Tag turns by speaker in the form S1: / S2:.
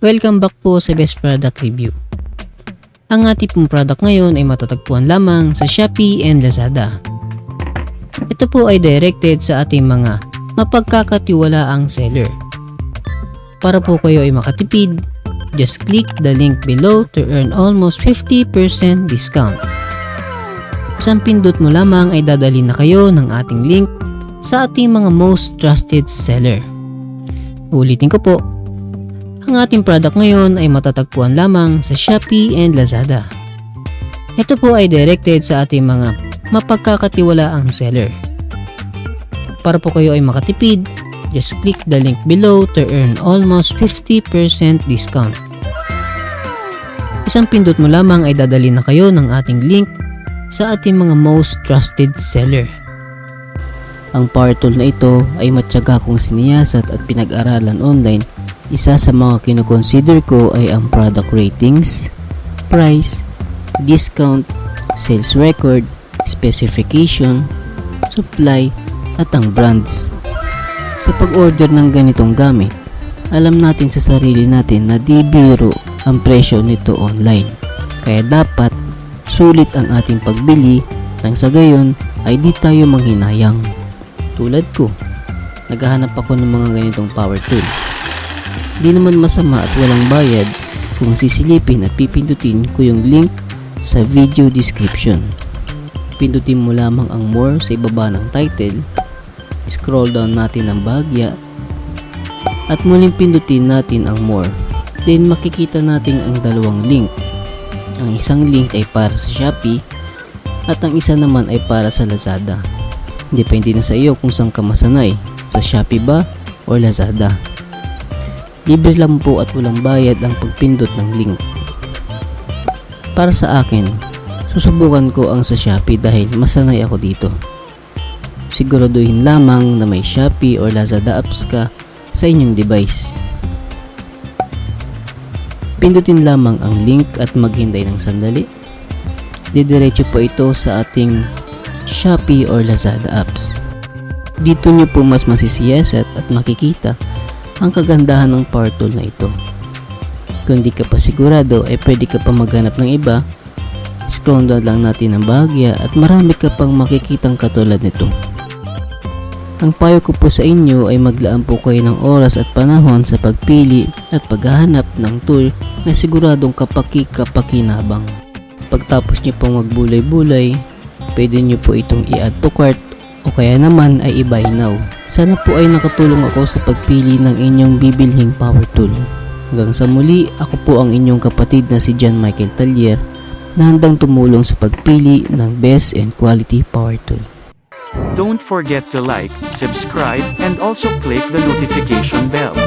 S1: Welcome back po sa Best Product Review. Ang ating pong product ngayon ay matatagpuan lamang sa Shopee and Lazada. Ito po ay directed sa ating mga mapagkakatiwalaang seller. Para po kayo ay makatipid, just click the link below to earn almost 50% discount. Isang pindot mo lamang ay dadalhin na kayo ng ating link sa ating mga most trusted seller. Ulitin ko po, ang ating product ngayon ay matatagpuan lamang sa Shopee and Lazada. Ito po ay directed sa ating mga mapagkakatiwalaang seller. Para po kayo ay makatipid, just click the link below to earn almost 50% discount. Isang pindot mo lamang ay dadalhin na kayo ng ating link sa ating mga most trusted seller. Ang power tool na ito ay matyaga kong siniyasat at pinag-aralan online. Isa sa mga kinoconsider ko ay ang product ratings, price, discount, sales record, specification, supply, at ang brands. Sa pag-order ng ganitong gamit, alam natin sa sarili natin na di biro ang presyo nito online. Kaya dapat sulit ang ating pagbili nang sa gayon ay di tayo manghinayang. Tulad ko, naghahanap ako ng mga ganitong power tool. Di naman masama at walang bayad kung sisilipin at pipindutin ko yung link sa video description. Pindutin mo lamang ang more sa ibaba ng title, scroll down natin ang bahagya, at muling pindutin natin ang more. Then makikita natin ang dalawang link. Ang isang link ay para sa Shopee at ang isa naman ay para sa Lazada. Depende na sa iyo kung saan ka masanay, sa Shopee ba o Lazada. Libre lang po at walang bayad ang pagpindot ng link. Para sa akin, susubukan ko ang sa Shopee dahil masanay ako dito. Siguraduhin lamang na may Shopee or Lazada apps ka sa inyong device. Pindutin lamang ang link at maghintay ng sandali. Didiretso po ito sa ating Shopee or Lazada apps. Dito nyo po mas masisiyasat at makikita ang kagandahan ng power tool na ito. Kung di ka pa sigurado ay pwede ka pa maghanap ng iba. Scroll down lang natin ang bahagya at marami ka pang makikitang katulad nito. Ang payo ko po sa inyo ay maglaan po kayo ng oras at panahon sa pagpili at paghahanap ng tool na siguradong kapaki-kapakinabang. Pagtapos nyo pong magbulay-bulay, pwede nyo po itong i-add to cart o kaya naman ay i-buy now. Sana po ay nakatulong ako sa pagpili ng inyong bibilhing power tool. Hanggang sa muli, ako po ang inyong kapatid na si John Michael Tallier na handang tumulong sa pagpili ng best and quality power tool.
S2: Don't forget to like, subscribe, and also click the notification bell.